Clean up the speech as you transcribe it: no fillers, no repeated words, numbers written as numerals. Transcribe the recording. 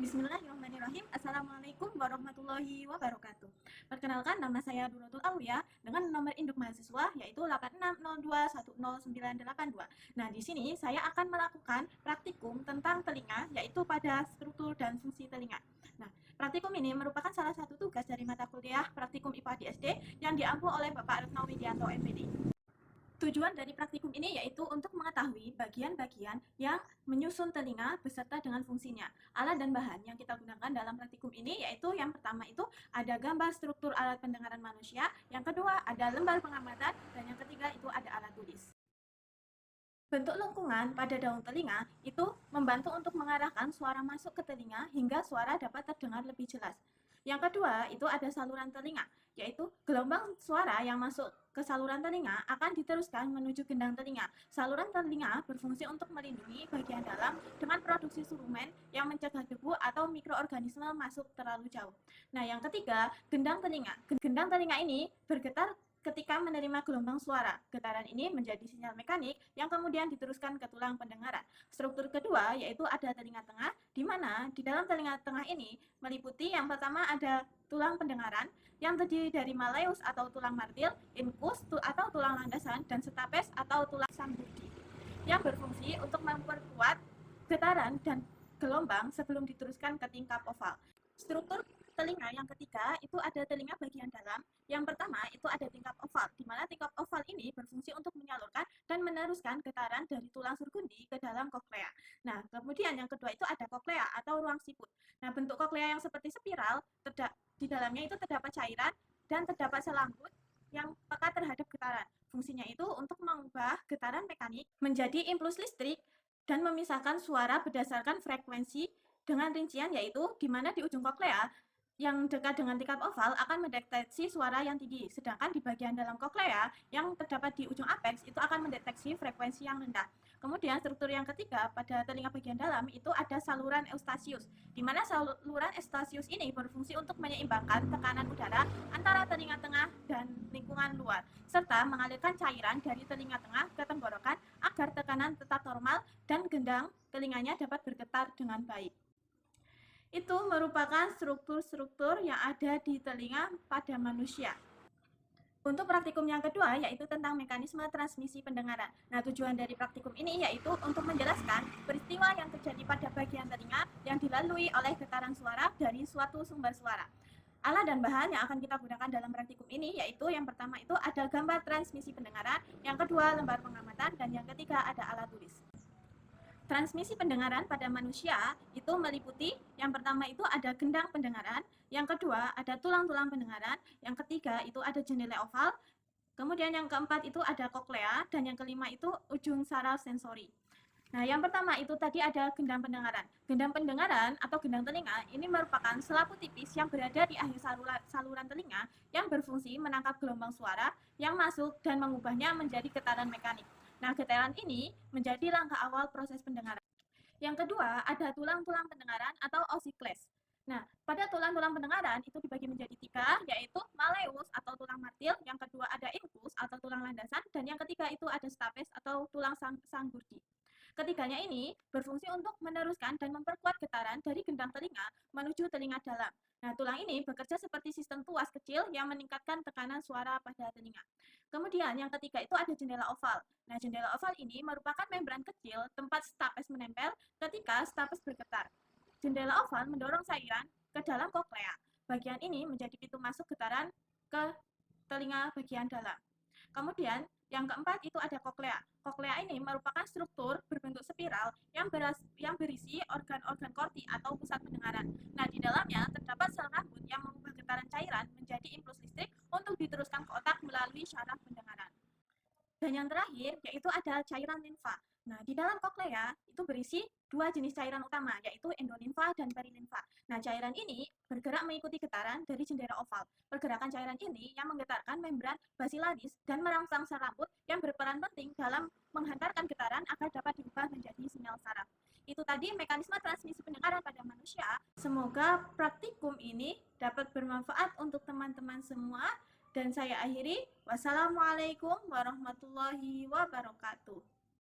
Bismillahirrahmanirrahim. Assalamualaikum warahmatullahi wabarakatuh. Perkenalkan, nama saya Duratul Aulia dengan nomor induk mahasiswa yaitu 86021092. Nah, di sini saya akan melakukan praktikum tentang telinga yaitu pada struktur dan fungsi telinga. Nah, praktikum ini merupakan salah satu tugas dari mata kuliah praktikum IPA di SD yang diampu oleh Bapak Retno Widianto MPD. Tujuan dari praktikum ini yaitu untuk mengetahui bagian-bagian yang menyusun telinga beserta dengan fungsinya. Alat dan bahan yang kita gunakan dalam praktikum ini yaitu yang pertama itu ada gambar struktur alat pendengaran manusia, yang kedua ada lembar pengamatan, dan yang ketiga itu ada alat tulis. Bentuk lengkungan pada daun telinga itu membantu untuk mengarahkan suara masuk ke telinga hingga suara dapat terdengar lebih jelas. Yang kedua, itu ada saluran telinga, yaitu gelombang suara yang masuk ke saluran telinga akan diteruskan menuju gendang telinga. Saluran telinga berfungsi untuk melindungi bagian dalam dengan produksi surumen yang mencegah debu atau mikroorganisme masuk terlalu jauh. Nah, yang ketiga, gendang telinga. Gendang telinga ini bergetar ketika menerima gelombang suara. Getaran ini menjadi sinyal mekanik yang kemudian diteruskan ke tulang pendengaran. Struktur kedua yaitu ada telinga tengah, di mana di dalam telinga tengah ini meliputi yang pertama ada tulang pendengaran yang terdiri dari malleus atau tulang martil, incus atau tulang landasan, dan stapes atau tulang sanggurdi yang berfungsi untuk memperkuat getaran dan gelombang sebelum diteruskan ke tingkap oval. Struktur telinga yang ketiga itu ada telinga bagian dalam. Yang pertama itu ada tingkap oval, di mana tingkap oval ini berfungsi untuk menyalurkan dan meneruskan getaran dari tulang surgundi ke dalam koklea. Nah, kemudian yang kedua itu ada koklea atau ruang siput. Nah, bentuk koklea yang seperti spiral, di dalamnya itu terdapat cairan dan terdapat selambut yang peka terhadap getaran. Fungsinya itu untuk mengubah getaran mekanik menjadi impuls listrik dan memisahkan suara berdasarkan frekuensi dengan rincian yaitu di mana di ujung koklea yang dekat dengan tingkap oval akan mendeteksi suara yang tinggi, sedangkan di bagian dalam koklea yang terdapat di ujung apex itu akan mendeteksi frekuensi yang rendah. Kemudian struktur yang ketiga pada telinga bagian dalam itu ada saluran eustasius, di mana saluran eustasius ini berfungsi untuk menyeimbangkan tekanan udara antara telinga tengah dan lingkungan luar, serta mengalirkan cairan dari telinga tengah ke tenggorokan agar tekanan tetap normal dan gendang telinganya dapat bergetar dengan baik. Itu merupakan struktur-struktur yang ada di telinga pada manusia. Untuk praktikum yang kedua yaitu tentang mekanisme transmisi pendengaran. Nah, tujuan dari praktikum ini yaitu untuk menjelaskan peristiwa yang terjadi pada bagian telinga yang dilalui oleh getaran suara dari suatu sumber suara. Alat dan bahan yang akan kita gunakan dalam praktikum ini yaitu yang pertama itu ada gambar transmisi pendengaran, yang kedua lembar pengamatan, dan yang ketiga ada alat tulis. Transmisi pendengaran pada manusia itu meliputi yang pertama itu ada gendang pendengaran, yang kedua ada tulang-tulang pendengaran, yang ketiga itu ada jendela oval, kemudian yang keempat itu ada koklea, dan yang kelima itu ujung saraf sensori. Nah, yang pertama itu tadi ada gendang pendengaran. Gendang pendengaran atau gendang telinga ini merupakan selaput tipis yang berada di akhir saluran telinga yang berfungsi menangkap gelombang suara yang masuk dan mengubahnya menjadi getaran mekanik. Nah, getaran ini menjadi langkah awal proses pendengaran. Yang kedua, ada tulang-tulang pendengaran atau osikles. Nah, pada tulang-tulang pendengaran itu dibagi menjadi tiga, yaitu malleus atau tulang martil, yang kedua ada incus atau tulang landasan, dan yang ketiga itu ada stapes atau tulang sanggurdi. Ketiganya ini berfungsi untuk meneruskan dan memperkuat getaran dari gendang telinga menuju telinga dalam. Nah, tulang ini bekerja seperti sistem tuas kecil yang meningkatkan tekanan suara pada telinga. Kemudian yang ketiga itu ada jendela oval. Nah, jendela oval ini merupakan membran kecil tempat stapes menempel ketika stapes bergetar. Jendela oval mendorong cairan ke dalam koklea. Bagian ini menjadi pintu masuk getaran ke telinga bagian dalam. Kemudian yang keempat itu ada koklea. Koklea ini merupakan struktur berbentuk spiral yang berisi organ-organ korti atau pusat pendengaran. Nah, di dalamnya terdapat sel rambut yang mengubah getaran cairan menjadi impuls listrik untuk diteruskan ke otak melalui syaraf pendengaran. Dan yang terakhir yaitu ada cairan limfa. Nah, di dalam koklea itu berisi dua jenis cairan utama, yaitu endolimfa dan perilimfa. Nah, cairan ini bergerak mengikuti getaran dari jendela oval. Pergerakan cairan ini yang menggetarkan membran basilaris dan merangsang sel rambut yang berperan penting dalam menghantarkan getaran agar dapat diubah menjadi sinyal saraf. Itu tadi mekanisme transmisi pendengaran pada manusia. Semoga praktikum ini dapat bermanfaat untuk teman-teman semua. Dan saya akhiri, wassalamualaikum warahmatullahi wabarakatuh.